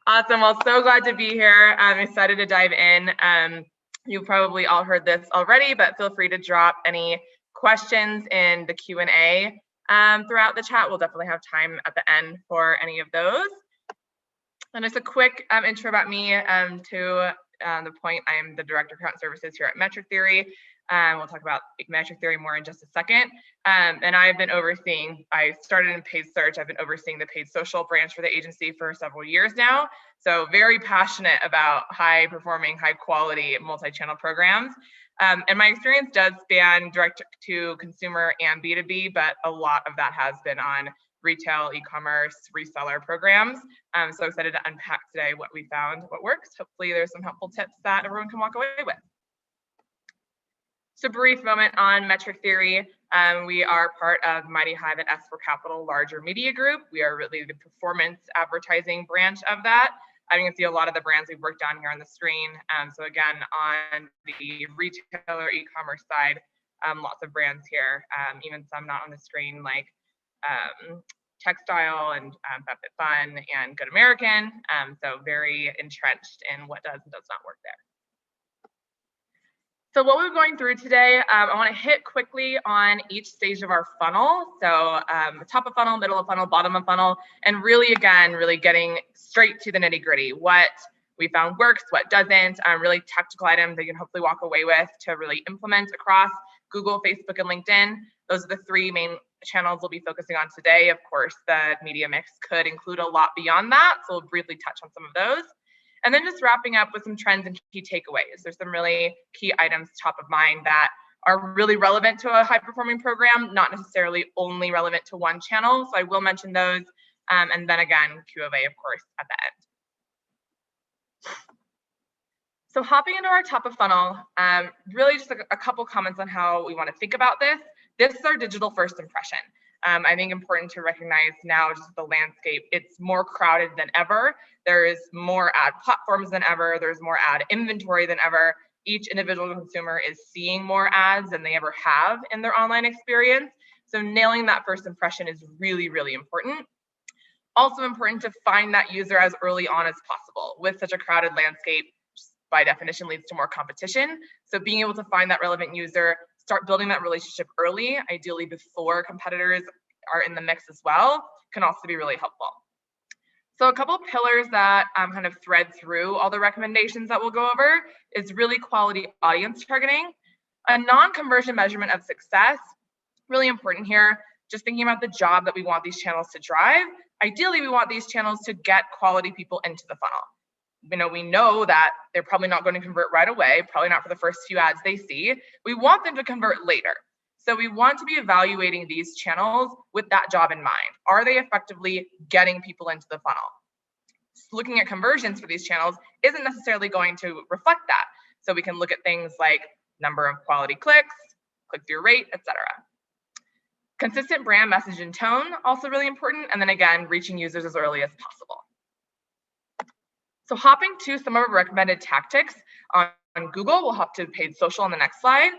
Awesome. Well, so glad to be here. I'm excited to dive in. You've probably all heard this already, but feel free to drop any questions in the Q&A throughout the chat. We'll definitely have time at the end for any of those. And just a quick intro about me to the point. I am the Director of Account Services here at Metric Theory. We'll talk about metric theory more in just a second. And I've been overseeing, I started in paid search. I've been overseeing the paid social branch for the agency for several years now. So very passionate about high performing, high quality multi-channel programs. And my experience does span direct to consumer and B2B, but a lot of that has been on retail, e-commerce, reseller programs. So excited to unpack today what we found, what works. Hopefully there's some helpful tips that everyone can walk away with. Just a brief moment on metric theory. We are part of Mighty Hive and S4 Capital larger media group. We are really the performance advertising branch of that. You can see a lot of the brands we've worked on here on the screen. So again, on the retailer e-commerce side, lots of brands here, even some not on the screen like Textile and Fun and Good American. So very entrenched in what does and does not work there. So what we're going through today, I want to hit quickly on each stage of our funnel. So top of funnel, middle of funnel, bottom of funnel, and really, again, really getting straight to the nitty gritty. What we found works, what doesn't, really tactical items that you can hopefully walk away with to really implement across Google, Facebook, and LinkedIn. Those are the three main channels we'll be focusing on today. Of course, the media mix could include a lot beyond that. So we'll briefly touch on some of those. And then just wrapping up with some trends and key takeaways. There's some really key items top of mind that are really relevant to a high performing program, not necessarily only relevant to one channel. So I will mention those. And then again, Q&A, of course, at the end. So hopping into our top of funnel, really just a couple comments on how we want to think about this. This is our digital first impression. I think important to recognize now just the landscape, it's more crowded than ever. There is more ad platforms than ever. There's more ad inventory than ever. Each individual consumer is seeing more ads than they ever have in their online experience. So nailing that first impression is really, really important. Also important to find that user as early on as possible. With such a crowded landscape, by definition leads to more competition. So being able to find that relevant user, start building that relationship early, ideally before competitors are in the mix as well, can also be really helpful. So a couple of pillars that kind of thread through all the recommendations that we'll go over is really quality audience targeting, a non-conversion measurement of success, really important here, just thinking about the job that we want these channels to drive. Ideally, we want these channels to get quality people into the funnel. We know that they're probably not going to convert right away, probably not for the first few ads they see. We want them to convert later. So we want to be evaluating these channels with that job in mind. Are they effectively getting people into the funnel? Looking at conversions for these channels isn't necessarily going to reflect that. So we can look at things like number of quality clicks, click-through rate, etc. Consistent brand message and tone, also really important. And then again, reaching users as early as possible. So hopping to some of our recommended tactics on Google, we'll hop to paid social on the next slide.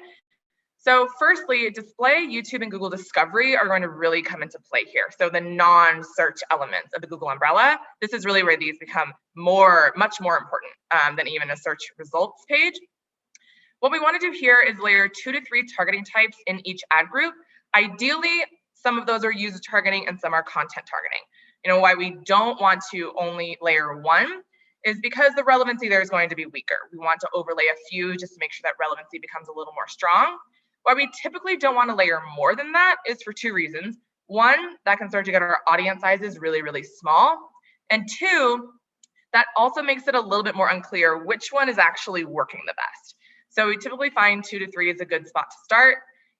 So firstly, display, YouTube, and Google Discovery are going to really come into play here. So the non-search elements of the Google umbrella, this is really where these become much more important than even a search results page. What we want to do here is layer 2 to 3 targeting types in each ad group. Ideally, some of those are user targeting and some are content targeting. Why we don't want to only layer 1 is because the relevancy there is going to be weaker. We want to overlay a few just to make sure that relevancy becomes a little more strong. Why we typically don't want to layer more than that is for 2 reasons. 1, that can start to get our audience sizes really, really small. And 2, that also makes it a little bit more unclear which one is actually working the best. So we typically find 2 to 3 is a good spot to start,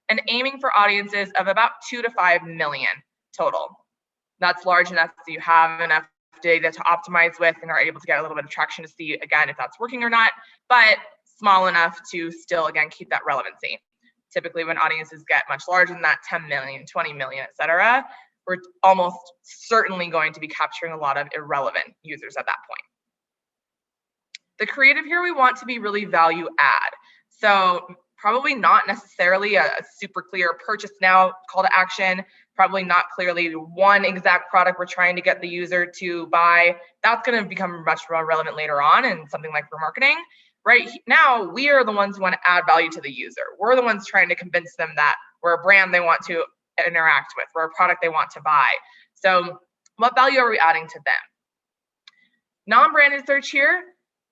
and aiming for audiences of about 2 to 5 million total. That's large enough so you have enough data to optimize with and are able to get a little bit of traction to see, again, if that's working or not, but small enough to still, again, keep that relevancy. Typically, when audiences get much larger than that, 10 million, 20 million, et cetera, we're almost certainly going to be capturing a lot of irrelevant users at that point. The creative here we want to be really value add. So probably not necessarily a super clear purchase now call to action, probably not clearly one exact product we're trying to get the user to buy. That's going to become much more relevant later on in something like remarketing. Right now, we are the ones who want to add value to the user. We're the ones trying to convince them that we're a brand they want to interact with, we're a product they want to buy. So what value are we adding to them? Non-branded search here,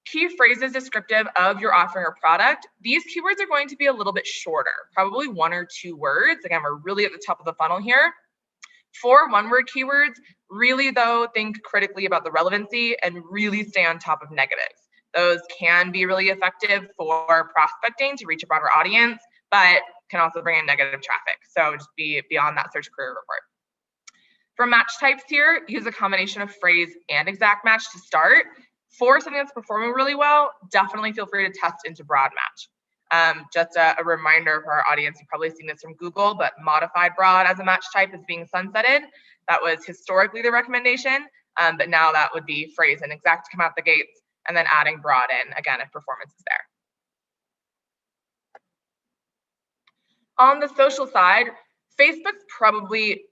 key phrases descriptive of your offering or product. These keywords are going to be a little bit shorter, probably 1 or 2 words. Again, we're really at the top of the funnel here. For one-word keywords, really though, think critically about the relevancy and really stay on top of negatives. Those can be really effective for prospecting to reach a broader audience, but can also bring in negative traffic. So just be beyond that search query report. For match types here, use a combination of phrase and exact match to start. For something that's performing really well, definitely feel free to test into broad match. Just a reminder for our audience, you've probably seen this from Google, but modified broad as a match type is being sunsetted. That was historically the recommendation, but now that would be phrase and exact to come out the gates, and then adding broad in, again, if performance is there. On the social side, Facebook's probably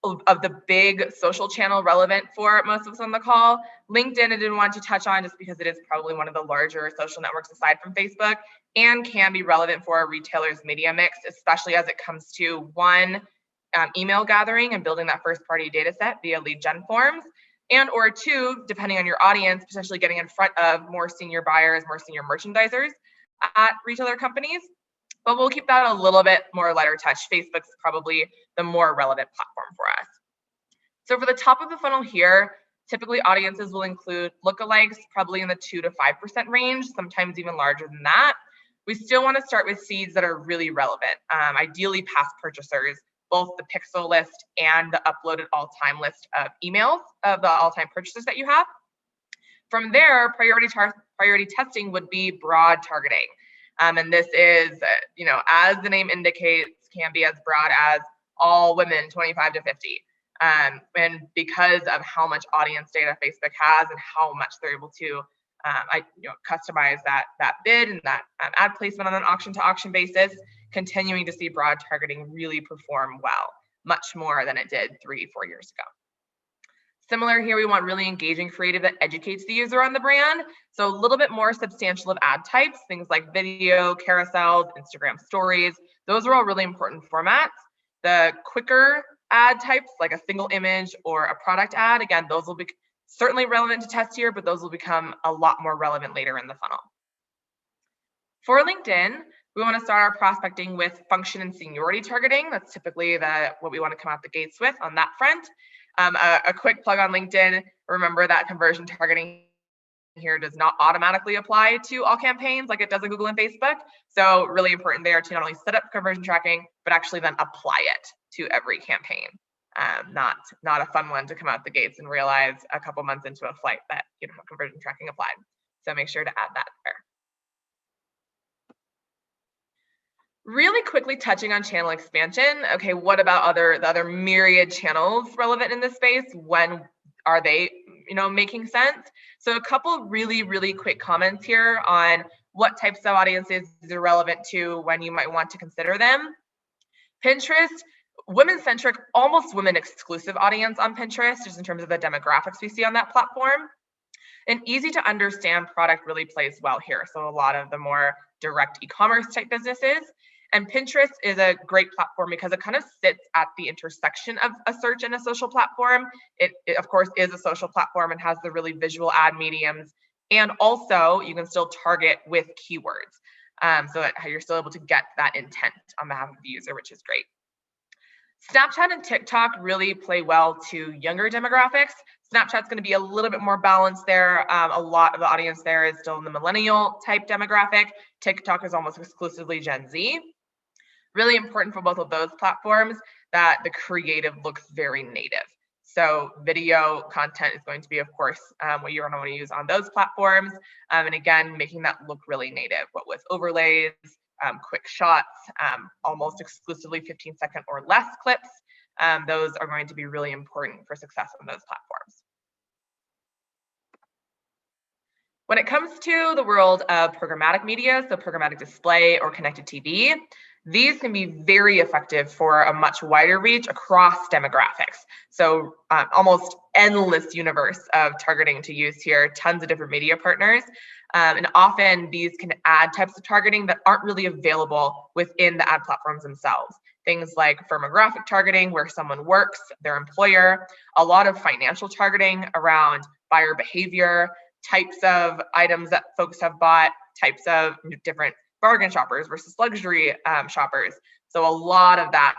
of the big social channel relevant for most of us on the call. LinkedIn I didn't want to touch on just because it is probably one of the larger social networks aside from Facebook and can be relevant for a retailer's media mix, especially as it comes to one, email gathering and building that first party data set via lead gen forms, and or 2, depending on your audience, potentially getting in front of more senior buyers, more senior merchandisers at retailer companies. But we'll keep that a little bit more lighter touch. Facebook's probably the more relevant platform for us. So for the top of the funnel here, typically audiences will include lookalikes, probably in the 2 to 5% range, sometimes even larger than that. We still want to start with seeds that are really relevant, ideally past purchasers, both the pixel list and the uploaded all-time list of emails of the all-time purchases that you have. From there, priority testing would be broad targeting. And this is, as the name indicates, can be as broad as all women 25 to 50. And because of how much audience data Facebook has and how much they're able to customize that bid and that ad placement on an auction to auction basis, continuing to see broad targeting really perform well, much more than it did 3-4 years ago. Similar here, we want really engaging creative that educates the user on the brand. So a little bit more substantial of ad types, things like video, carousels, Instagram stories. Those are all really important formats. The quicker ad types, like a single image or a product ad, again, those will be certainly relevant to test here, but those will become a lot more relevant later in the funnel. For LinkedIn, we want to start our prospecting with function and seniority targeting. That's typically what we want to come out the gates with on that front. A quick plug on LinkedIn, remember that conversion targeting here does not automatically apply to all campaigns like it does in Google and Facebook. So really important there to not only set up conversion tracking, but actually then apply it to every campaign. Not a fun one to come out the gates and realize a couple months into a flight that you don't have conversion tracking applied. So make sure to add that there. Really quickly touching on channel expansion. Okay, what about the other myriad channels relevant in this space? When are they, making sense? So a couple really quick comments here on what types of audiences are relevant to when you might want to consider them. Pinterest, women-centric, almost women-exclusive audience on Pinterest, just in terms of the demographics we see on that platform. An easy to understand product really plays well here. So a lot of the more direct e-commerce type businesses. And Pinterest is a great platform because it kind of sits at the intersection of a search and a social platform. It of course is a social platform and has the really visual ad mediums. And also you can still target with keywords. So that you're still able to get that intent on behalf of the user, which is great. Snapchat and TikTok really play well to younger demographics. Snapchat's going to be a little bit more balanced there. A lot of the audience there is still in the millennial type demographic. TikTok is almost exclusively Gen Z. Really important for both of those platforms that the creative looks very native. So video content is going to be, of course, what you're going to want to use on those platforms. And again, making that look really native, what with overlays, quick shots, almost exclusively 15-second or less clips. Those are going to be really important for success on those platforms. When it comes to the world of programmatic media, so programmatic display or connected TV, these can be very effective for a much wider reach across demographics. So almost endless universe of targeting to use here, tons of different media partners. And often these can add types of targeting that aren't really available within the ad platforms themselves. Things like firmographic targeting, where someone works, their employer, a lot of financial targeting around buyer behavior, types of items that folks have bought, types of different bargain shoppers versus luxury shoppers. So a lot of that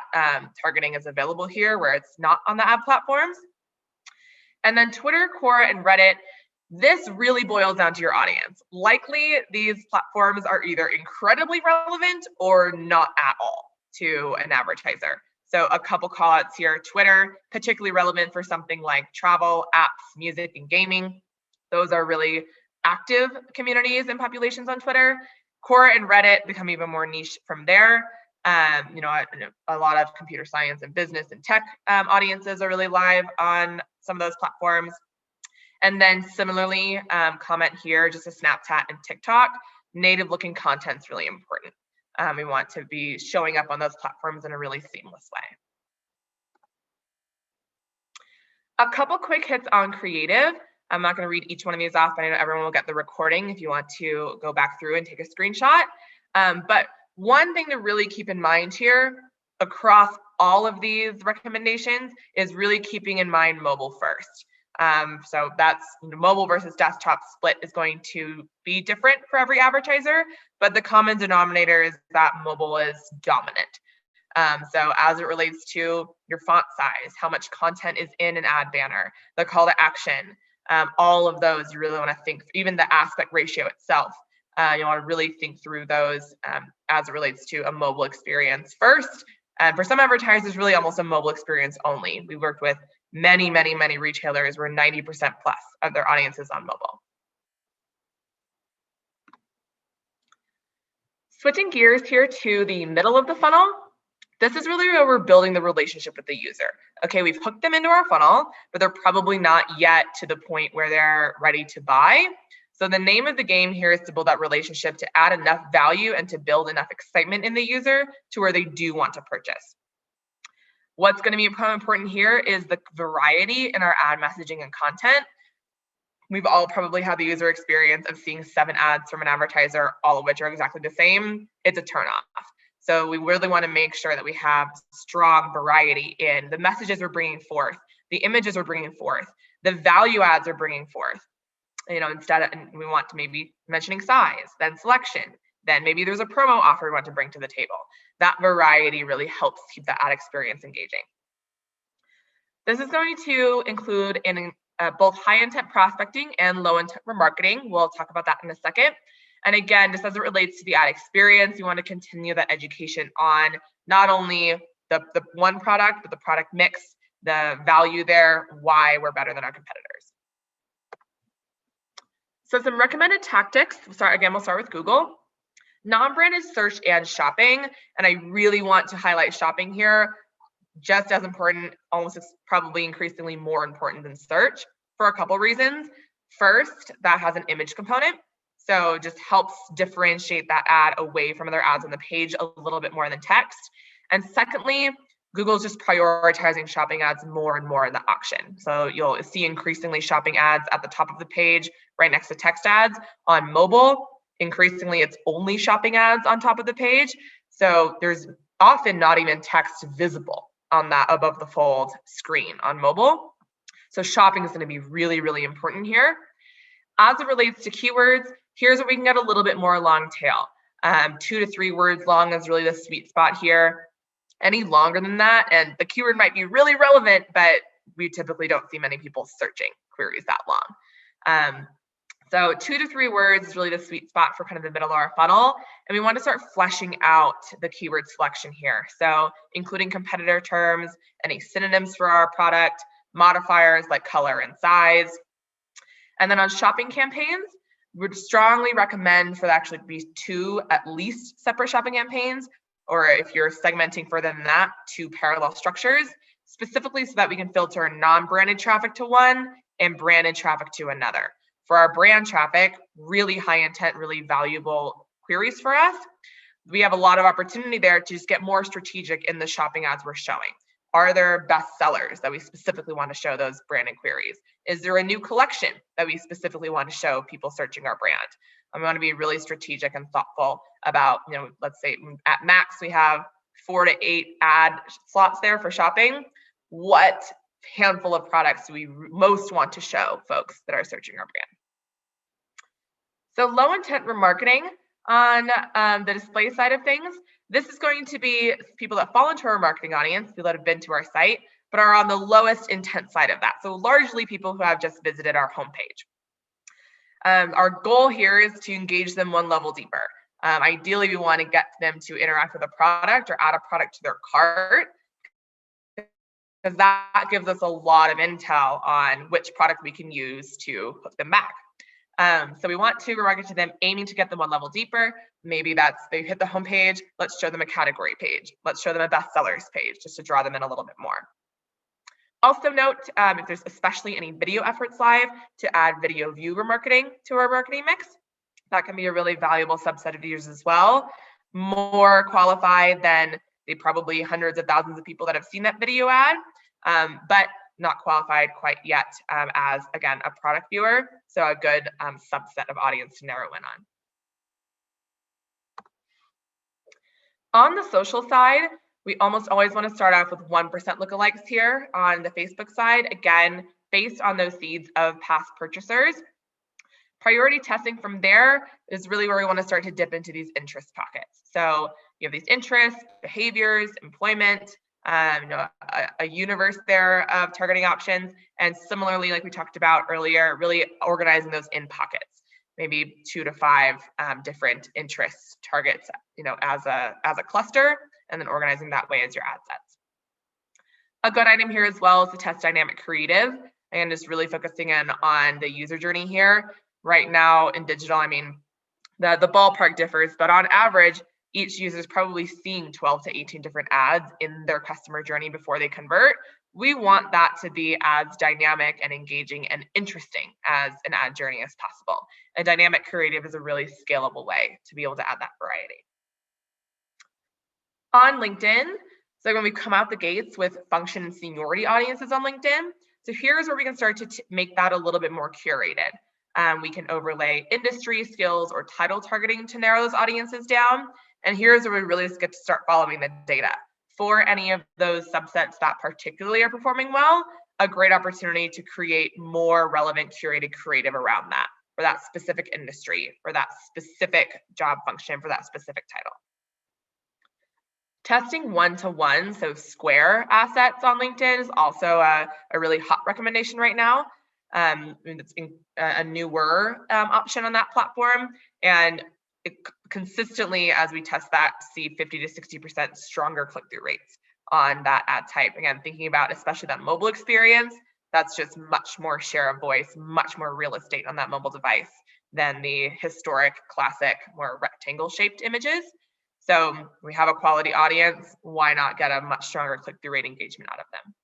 targeting is available here where it's not on the ad platforms. And then Twitter, Quora, and Reddit, this really boils down to your audience. Likely these platforms are either incredibly relevant or not at all to an advertiser. So a couple call outs here: Twitter, particularly relevant for something like travel, apps, music, and gaming. Those are really active communities and populations on Twitter. Quora and Reddit become even more niche from there. A lot of computer science and business and tech audiences are really live on some of those platforms. And then similarly, comment here, just a Snapchat and TikTok, native looking content is really important. We want to be showing up on those platforms in a really seamless way. A couple quick hits on creative. I'm not going to read each one of these off, but I know everyone will get the recording if you want to go back through and take a screenshot. But one thing to really keep in mind here across all of these recommendations is really keeping in mind mobile first. So that's mobile versus desktop split is going to be different for every advertiser, but the common denominator is that mobile is dominant. So as it relates to your font size, how much content is in an ad banner, the call to action, all of those, you really want to think, even the aspect ratio itself, you want to really think through those as it relates to a mobile experience first. And for some advertisers, really almost a mobile experience only. We worked with many retailers where 90% plus of their audience is on mobile. Switching gears here to the middle of the funnel. This is really where we're building the relationship with the user. Okay, we've hooked them into our funnel, but they're probably not yet to the point where they're ready to buy. So the name of the game here is to build that relationship, to add enough value and to build enough excitement in the user to where they do want to purchase. What's going to be important here is the variety in our ad messaging and content. We've all probably had the user experience of seeing 7 ads from an advertiser, all of which are exactly the same. It's a turnoff. So we really want to make sure that we have strong variety in the messages we're bringing forth, the images we're bringing forth, the value adds we're bringing forth. Instead we want to maybe mentioning size, then selection, then maybe there's a promo offer we want to bring to the table. That variety really helps keep the ad experience engaging. This is going to include both high intent prospecting and low intent remarketing. We'll talk about that in a second. And again, just as it relates to the ad experience, you want to continue that education on not only the one product, but the product mix, the value there, why we're better than our competitors. So some recommended tactics. We'll start with Google. Non-branded search and shopping. And I really want to highlight shopping here. Just as important, almost probably increasingly more important than search for a couple reasons. First, that has an image component. So just helps differentiate that ad away from other ads on the page a little bit more than text. And secondly, Google's just prioritizing shopping ads more and more in the auction. So you'll see increasingly shopping ads at the top of the page, right next to text ads. On mobile, increasingly it's only shopping ads on top of the page. So there's often not even text visible on that above the fold screen on mobile. So shopping is going to be really, really important here. As it relates to keywords, here's where we can get a little bit more long tail. 2 to 3 words long is really the sweet spot here. Any longer than that, and the keyword might be really relevant, but we typically don't see many people searching queries that long. So 2 to 3 words is really the sweet spot for kind of the middle of our funnel. And we want to start fleshing out the keyword selection here. So including competitor terms, any synonyms for our product, modifiers like color and size. And then on shopping campaigns, we would strongly recommend for there actually be 2 at least separate shopping campaigns, or if you're segmenting further than that, 2 parallel structures, specifically so that we can filter non-branded traffic to one and branded traffic to another. For our brand traffic, really high intent, really valuable queries for us. We have a lot of opportunity there to just get more strategic in the shopping ads we're showing. Are there best sellers that we specifically want to show those branded queries? Is there a new collection that we specifically want to show people searching our brand? We want to be really strategic and thoughtful about, let's say at max, we have 4 to 8 ad slots there for shopping. What handful of products do we most want to show folks that are searching our brand? So low intent remarketing on the display side of things, this is going to be people that fall into our marketing audience, people that have been to our site, but are on the lowest intent side of that. So largely people who have just visited our homepage. Our goal here is to engage them one level deeper. Ideally, we want to get them to interact with a product or add a product to their cart, because that gives us a lot of intel on which product we can use to hook them back. So we want to remarket to them, aiming to get them one level deeper. Maybe that's they hit the homepage, let's show them a category page. Let's show them a bestsellers page just to draw them in a little bit more. Also note, if there's especially any video efforts live, to add video view remarketing to our marketing mix. That can be a really valuable subset of users as well. More qualified than the probably hundreds of thousands of people that have seen that video ad, but not qualified quite yet as, again, a product viewer. So a good subset of audience to narrow in on. On the social side, we almost always want to start off with 1% lookalikes here on the Facebook side, again, based on those seeds of past purchasers. Priority testing from there is really where we want to start to dip into these interest pockets. So you have these interests, behaviors, employment, a universe there of targeting options. And similarly, like we talked about earlier, really organizing those in pockets, maybe 2 to 5 different interest targets, as a cluster, and then organizing that way as your ad sets. A good item here as well is the test dynamic creative, and just really focusing in on the user journey here. Right now in digital, the ballpark differs, but on average, each user is probably seeing 12 to 18 different ads in their customer journey before they convert. We want that to be as dynamic and engaging and interesting as an ad journey as possible. And dynamic creative is a really scalable way to be able to add that variety. On LinkedIn, so when we come out the gates with function and seniority audiences on LinkedIn, so here's where we can start to make that a little bit more curated. We can overlay industry, skills, or title targeting to narrow those audiences down. And here's where we really get to start following the data. For any of those subsets that particularly are performing well, a great opportunity to create more relevant curated creative around that, for that specific industry, for that specific job function, for that specific title. Testing one-to-one, so square assets on LinkedIn is also a really hot recommendation right now. It's a newer option on that platform, and consistently, as we test that, see 50 to 60% stronger click-through rates on that ad type. Again, thinking about especially that mobile experience, that's just much more share of voice, much more real estate on that mobile device than the historic, classic, more rectangle-shaped images. So we have a quality audience, why not get a much stronger click-through rate engagement out of them?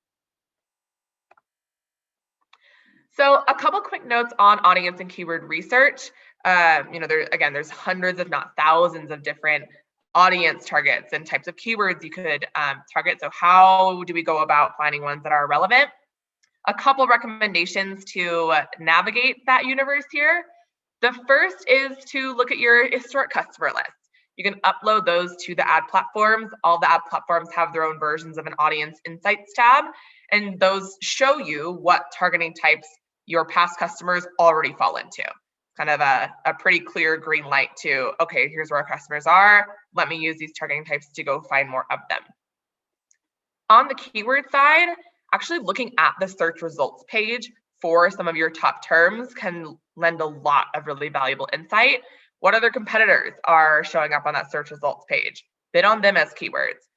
So a couple quick notes on audience and keyword research. There's hundreds, if not thousands, of different audience targets and types of keywords you could target. So how do we go about finding ones that are relevant? A couple recommendations to navigate that universe here. The first is to look at your historic customer list. You can upload those to the ad platforms. All the ad platforms have their own versions of an audience insights tab, and those show you what targeting types your past customers already fall into. Kind of a pretty clear green light to, okay, here's where our customers are. Let me use these targeting types to go find more of them. On the keyword side, actually looking at the search results page for some of your top terms can lend a lot of really valuable insight. What other competitors are showing up on that search results page? Bid on them as keywords.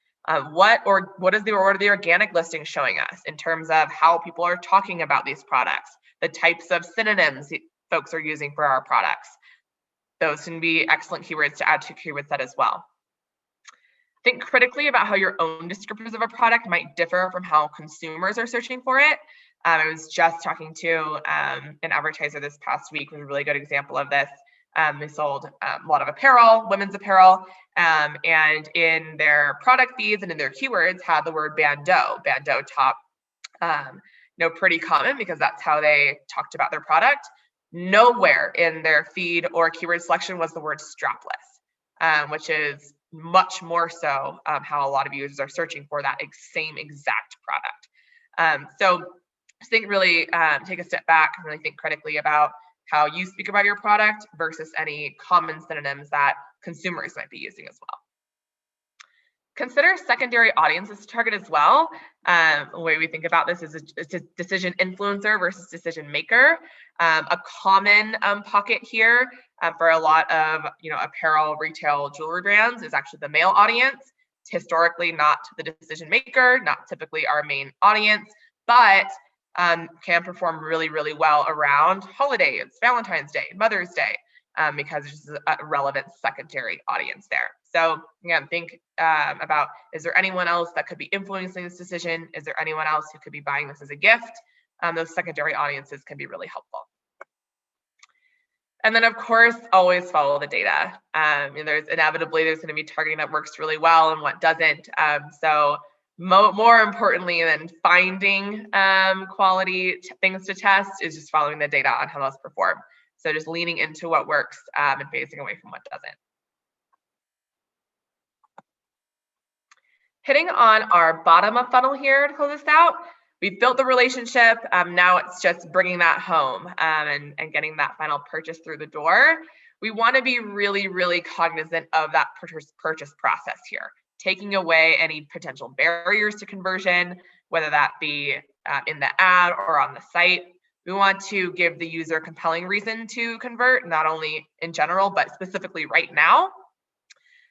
What are the organic listings showing us in terms of how people are talking about these products, the types of synonyms folks are using for our products? Those can be excellent keywords to add to keyword set as well. Think critically about how your own descriptors of a product might differ from how consumers are searching for it. I was just talking to an advertiser this past week with a really good example of this. They sold a lot of apparel, women's apparel, and in their product feeds and in their keywords had the word bandeau top, pretty common because that's how they talked about their product. Nowhere in their feed or keyword selection was the word strapless, which is much more so how a lot of users are searching for that same exact product. So I think really take a step back and really think critically about how you speak about your product versus any common synonyms that consumers might be using as well. Consider secondary audiences to target as well. The way we think about this is a decision influencer versus decision maker. A common pocket here for a lot of apparel, retail, jewelry brands is actually the male audience. It's historically not the decision maker, not typically our main audience, but can perform really, really well around holidays, Valentine's Day, Mother's Day, because there's a relevant secondary audience there. So again, think about, is there anyone else that could be influencing this decision? Is there anyone else who could be buying this as a gift? Those secondary audiences can be really helpful. And then of course, always follow the data. There's going to be targeting that works really well and what doesn't. So more importantly than finding quality things to test is just following the data on how those perform. So just leaning into what works and phasing away from what doesn't. Hitting on our bottom of funnel here to close this out. We've built the relationship. Now it's just bringing that home and getting that final purchase through the door. We want to be really, really cognizant of that purchase process here, taking away any potential barriers to conversion, whether that be in the ad or on the site. We want to give the user a compelling reason to convert, not only in general, but specifically right now.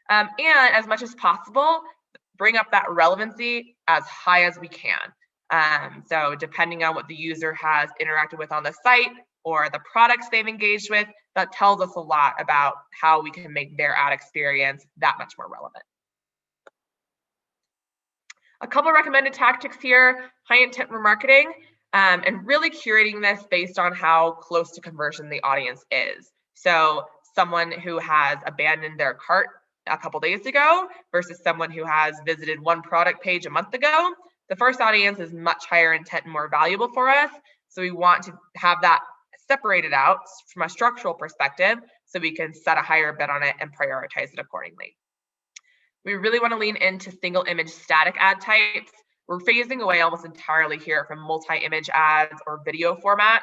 And as much as possible, bring up that relevancy as high as we can. So depending on what the user has interacted with on the site or the products they've engaged with, that tells us a lot about how we can make their ad experience that much more relevant. A couple of recommended tactics here: high intent remarketing, and really curating this based on how close to conversion the audience is. So someone who has abandoned their cart a couple days ago versus someone who has visited one product page a month ago, the first audience is much higher intent and more valuable for us. So we want to have that separated out from a structural perspective so we can set a higher bid on it and prioritize it accordingly. We really want to lean into single image static ad types. We're phasing away almost entirely here from multi-image ads or video formats.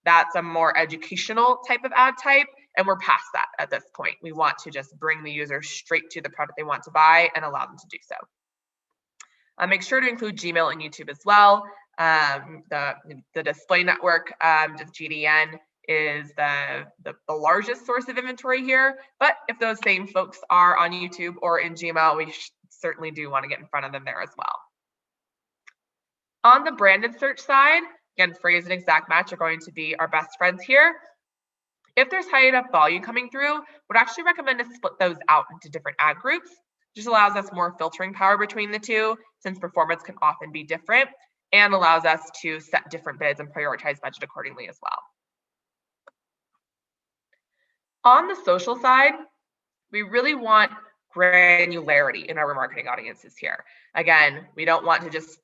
That's a more educational type of ad type, and we're past that at this point. We want to just bring the user straight to the product they want to buy and allow them to do so. Make sure to include Gmail and YouTube as well. The display network, the GDN, is the largest source of inventory here. But if those same folks are on YouTube or in Gmail, we certainly do want to get in front of them there as well. On the branded search side, again, phrase and exact match are going to be our best friends here. If there's high enough volume coming through, would actually recommend to split those out into different ad groups. Just allows us more filtering power between the two, since performance can often be different, and allows us to set different bids and prioritize budget accordingly as well. On the social side, we really want granularity in our remarketing audiences here. Again, we don't want to just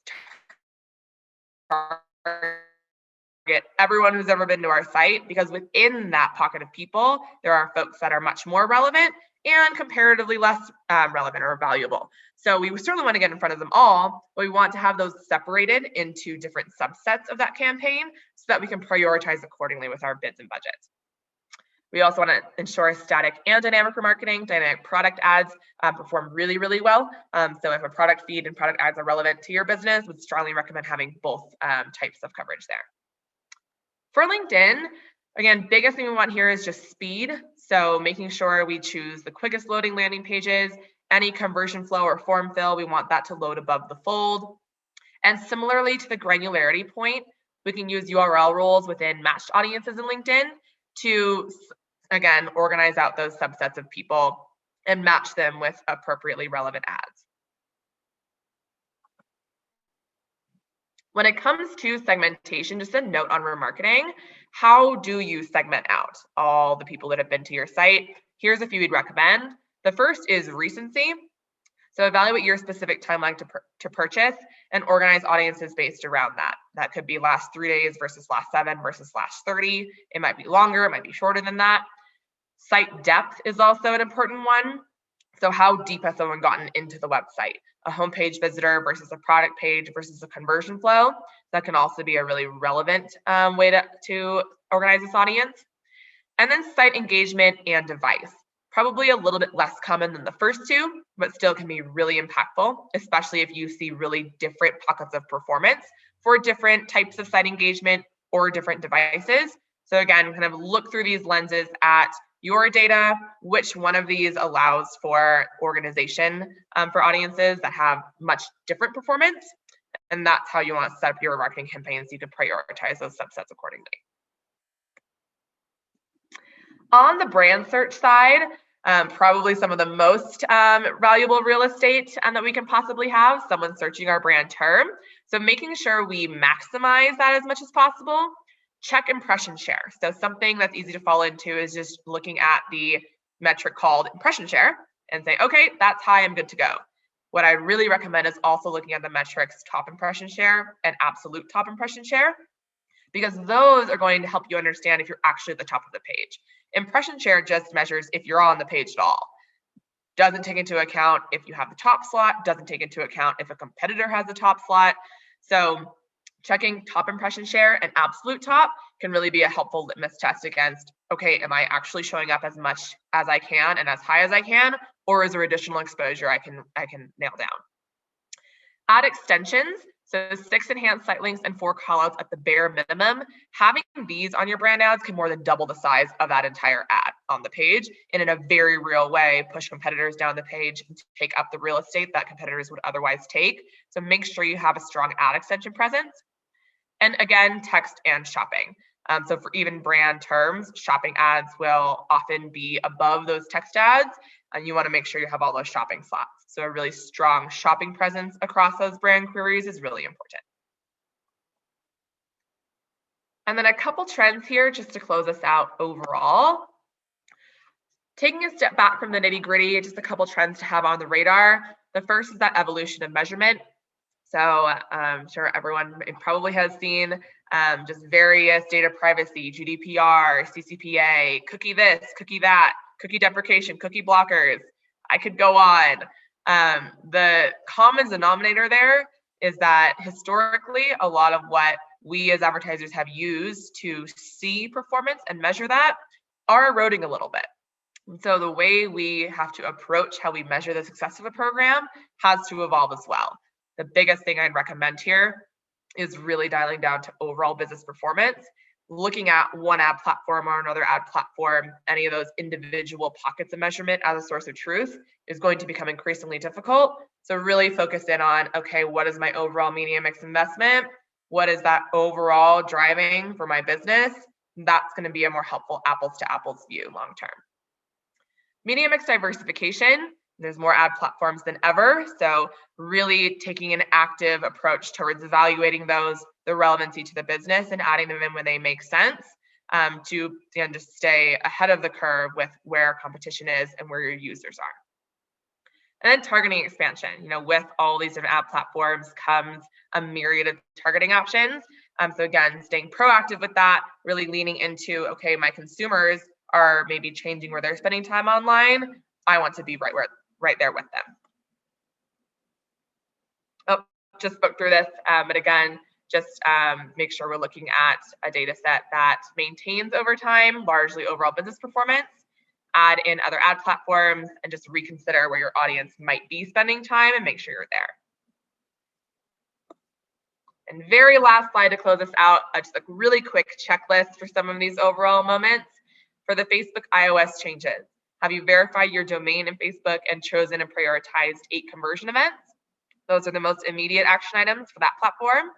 target everyone who's ever been to our site, because within that pocket of people, there are folks that are much more relevant and comparatively less relevant or valuable. So we certainly want to get in front of them all, but we want to have those separated into different subsets of that campaign so that we can prioritize accordingly with our bids and budgets. We also want to ensure static and dynamic remarketing. Dynamic product ads perform really, really well. So if a product feed and product ads are relevant to your business, would strongly recommend having both types of coverage there. For LinkedIn, again, biggest thing we want here is just speed. So making sure we choose the quickest loading landing pages. Any conversion flow or form fill, we want that to load above the fold. And similarly to the granularity point, we can use URL roles within matched audiences in LinkedIn to, again, organize out those subsets of people and match them with appropriately relevant ads. When it comes to segmentation, just a note on remarketing, how do you segment out all the people that have been to your site? Here's a few we'd recommend. The first is recency. So evaluate your specific timeline to purchase and organize audiences based around that. That could be last 3 days versus last 7 versus last 30. It might be longer, it might be shorter than that. Site depth is also an important one. So how deep has someone gotten into the website? A homepage visitor versus a product page versus a conversion flow. That can also be a really relevant way to organize this audience. And then site engagement and device. Probably a little bit less common than the first two, but still can be really impactful, especially if you see really different pockets of performance for different types of site engagement or different devices. So again, kind of look through these lenses at your data, which one of these allows for organization for audiences that have much different performance. And that's how you want to set up your marketing campaigns. You can prioritize those subsets accordingly. On the brand search side, probably some of the most valuable real estate that we can possibly have, someone searching our brand term. So making sure we maximize that as much as possible. Check impression share. So something that's easy to fall into is just looking at the metric called impression share and say, okay, that's high, I'm good to go. What I really recommend is also looking at the metrics top impression share and absolute top impression share, because those are going to help you understand if you're actually at the top of the page. Impression share just measures if you're on the page at all. Doesn't take into account if you have the top slot, doesn't take into account if a competitor has the top slot. So checking top impression share and absolute top can really be a helpful litmus test against, okay, am I actually showing up as much as I can and as high as I can, or is there additional exposure I can nail down? Add extensions. So 6 enhanced site links and 4 callouts at the bare minimum. Having these on your brand ads can more than double the size of that entire ad on the page, and in a very real way, push competitors down the page and take up the real estate that competitors would otherwise take. So make sure you have a strong ad extension presence. And again, text and shopping. So for even brand terms, shopping ads will often be above those text ads, and you want to make sure you have all those shopping slots. So a really strong shopping presence across those brand queries is really important. And then a couple trends here just to close us out overall. Taking a step back from the nitty-gritty, just a couple trends to have on the radar. The first is that evolution of measurement. So I'm sure everyone probably has seen just various data privacy, GDPR, CCPA, cookie this, cookie that, cookie deprecation, cookie blockers. I could go on. The common denominator there is that historically, a lot of what we as advertisers have used to see performance and measure that are eroding a little bit. And so the way we have to approach how we measure the success of a program has to evolve as well. The biggest thing I'd recommend here is really dialing down to overall business performance. Looking at one ad platform or another ad platform, any of those individual pockets of measurement as a source of truth is going to become increasingly difficult. So really focus in on, okay, what is my overall media mix investment? What is that overall driving for my business? That's going to be a more helpful apples to apples view long term. Media mix diversification. There's more ad platforms than ever. So really taking an active approach towards evaluating those, the relevancy to the business, and adding them in when they make sense to just stay ahead of the curve with where competition is and where your users are. And then targeting expansion. With all these different ad platforms comes a myriad of targeting options. So again, staying proactive with that, really leaning into, okay, my consumers are maybe changing where they're spending time online. I want to be right there with them. Oh, just spoke through this, but again, just make sure we're looking at a data set that maintains over time, largely overall business performance, add in other ad platforms, and just reconsider where your audience might be spending time and make sure you're there. And very last slide to close us out, just a really quick checklist for some of these overall moments. For the Facebook iOS changes, have you verified your domain in Facebook and chosen and prioritized 8 conversion events? Those are the most immediate action items for that platform.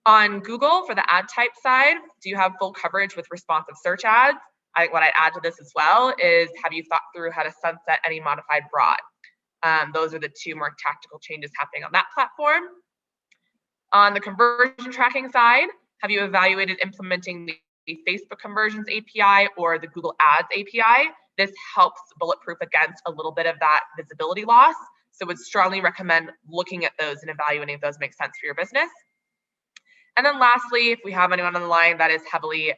On Google, for the ad type side, do you have full coverage with responsive search ads? I think what I'd add to this as well is, have you thought through how to sunset any modified broad? Those are the 2 more tactical changes happening on that platform. On the conversion tracking side, have you evaluated implementing the Facebook Conversions API or the Google Ads API? This helps bulletproof against a little bit of that visibility loss. So would strongly recommend looking at those and evaluating if those make sense for your business. And then lastly, if we have anyone on the line that is heavily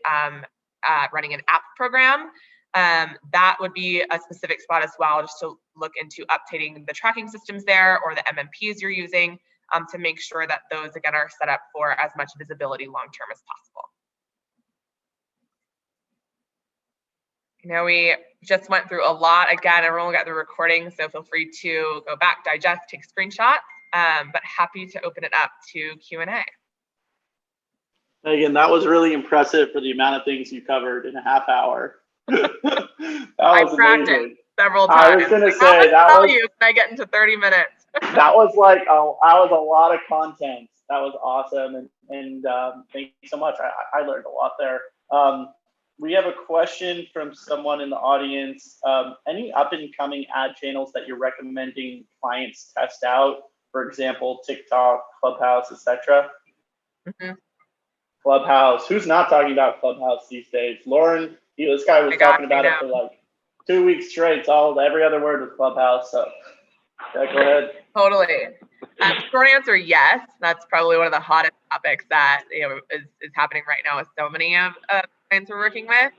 running an app program, that would be a specific spot as well, just to look into updating the tracking systems there or the MMPs you're using to make sure that those, again, are set up for as much visibility long-term as possible. You know, we just went through a lot. Again, everyone got the recording, so feel free to go back, digest, take screenshots, but happy to open it up to Q&A. Megan, that was really impressive for the amount of things you covered in a half hour. I practiced amazing. Several times. I was going to say that was. You when I get into 30 minutes. That was like that was a lot of content. That was awesome, and thank you so much. I learned a lot there. We have a question from someone in the audience. Any up and coming ad channels that you're recommending clients test out? For example, TikTok, Clubhouse, etc. Mm-hmm. Clubhouse. Who's not talking about Clubhouse these days? Lauren, this guy was talking about it for like 2 weeks straight. Every other word was Clubhouse. So yeah, go ahead. Totally. Short answer, yes. That's probably one of the hottest topics that is happening right now with so many of clients we're working with.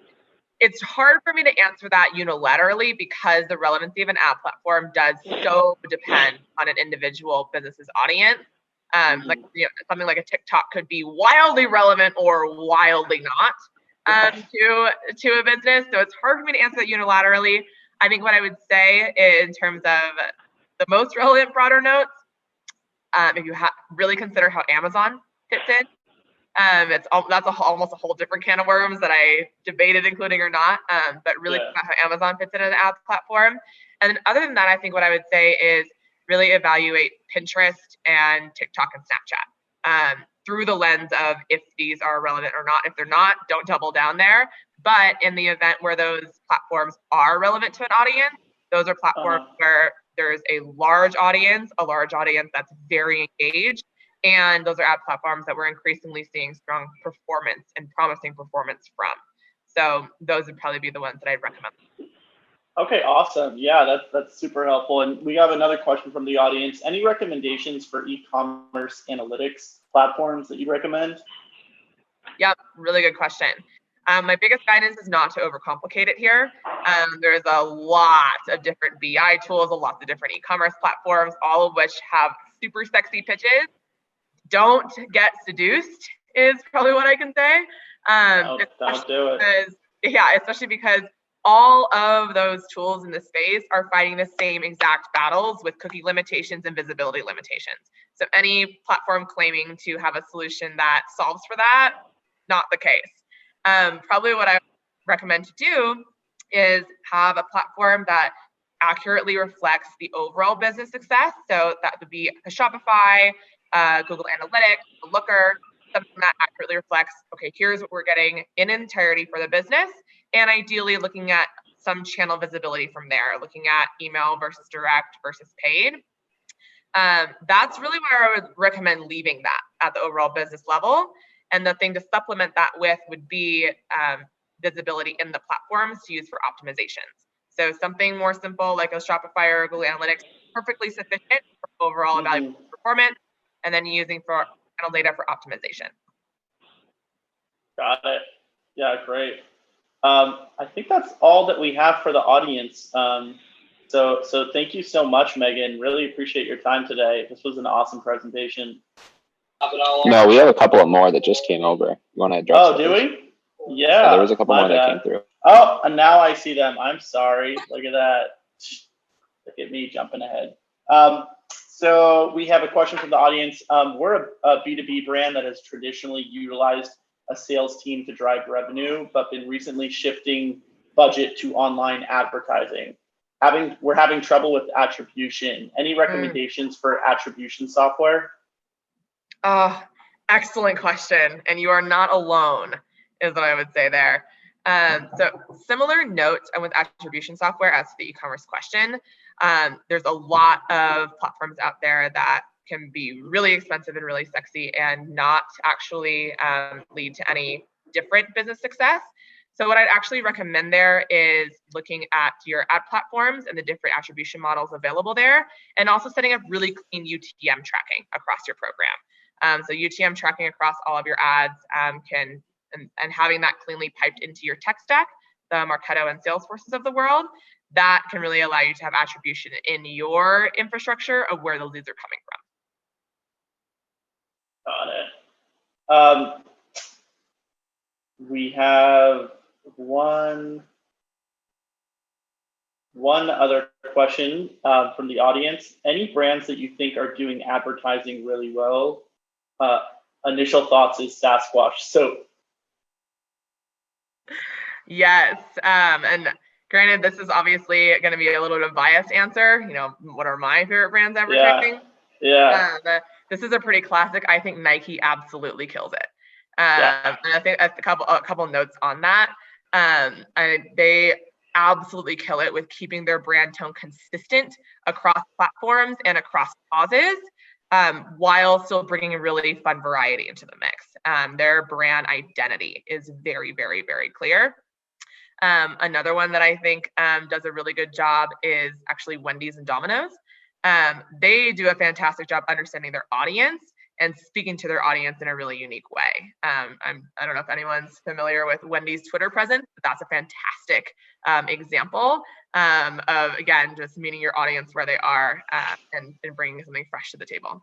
It's hard for me to answer that unilaterally because the relevancy of an ad platform does so depend on an individual business's audience. Like something like a TikTok could be wildly relevant or wildly not to a business. So it's hard for me to answer that unilaterally. I think what I would say in terms of the most relevant broader notes, if you really consider how Amazon fits in, that's almost a whole different can of worms that I debated including or not. But really think about how Amazon fits in an ad platform. And then other than that, I think what I would say is really evaluate Pinterest and TikTok and Snapchat through the lens of if these are relevant or not. If they're not, don't double down there. But in the event where those platforms are relevant to an audience, those are platforms where there's a large audience that's very engaged. And those are ad platforms that we're increasingly seeing strong performance and promising performance from. So those would probably be the ones that I'd recommend. Okay, awesome. Yeah, that's super helpful. And we have another question from the audience. Any recommendations for e-commerce analytics platforms that you'd recommend? Yep, really good question. My biggest guidance is not to overcomplicate it here. There's a lot of different BI tools, a lot of different e-commerce platforms, all of which have super sexy pitches. Don't get seduced is probably what I can say. Don't do it. Especially because all of those tools in the space are fighting the same exact battles with cookie limitations and visibility limitations. So any platform claiming to have a solution that solves for that, not the case. Probably what I recommend to do is have a platform that accurately reflects the overall business success. So that would be a Shopify, Google Analytics, a Looker, something that accurately reflects, okay, here's what we're getting in entirety for the business. And ideally looking at some channel visibility from there, looking at email versus direct versus paid. That's really where I would recommend leaving that at the overall business level. And the thing to supplement that with would be visibility in the platforms to use for optimizations. So something more simple like a Shopify or Google Analytics, perfectly sufficient for overall evaluation performance, and then using for channel data for optimization. Got it. Yeah, great. I think that's all that we have for the audience. So thank you so much, Megan. Really appreciate your time today. This was an awesome presentation. No, we have a couple of more that just came over. You want to address those? Do we? Yeah. So there was a couple more that came through. Oh, and now I see them. I'm sorry. Look at that. Look at me jumping ahead. So we have a question from the audience. We're a B2B brand that has traditionally utilized a sales team to drive revenue, but been recently shifting budget to online advertising. We're having trouble with attribution. Any recommendations for attribution software? Excellent question. And you are not alone, is what I would say there. So similar notes with attribution software as to the e-commerce question. There's a lot of platforms out there that can be really expensive and really sexy and not actually lead to any different business success. So what I'd actually recommend there is looking at your ad platforms and the different attribution models available there, and also setting up really clean UTM tracking across your program. So UTM tracking across all of your ads and having that cleanly piped into your tech stack, the Marketo and Salesforces of the world, that can really allow you to have attribution in your infrastructure of where the leads are coming Got it. We have one other question from the audience. Any brands that you think are doing advertising really well? Initial thoughts is Sasquatch soap. Yes, and granted, this is obviously going to be a little bit of a biased answer. You know, what are my favorite brands advertising? Yeah. This is a pretty classic. I think Nike absolutely kills it. Yeah. And I think a couple notes on that. They absolutely kill it with keeping their brand tone consistent across platforms and across causes, while still bringing really fun variety into the mix. Their brand identity is very, very, very clear. Another one that I think does a really good job is actually Wendy's and Domino's. They do a fantastic job understanding their audience and speaking to their audience in a really unique way. I don't know if anyone's familiar with Wendy's Twitter presence, but that's a fantastic example of, again, just meeting your audience where they are and bringing something fresh to the table.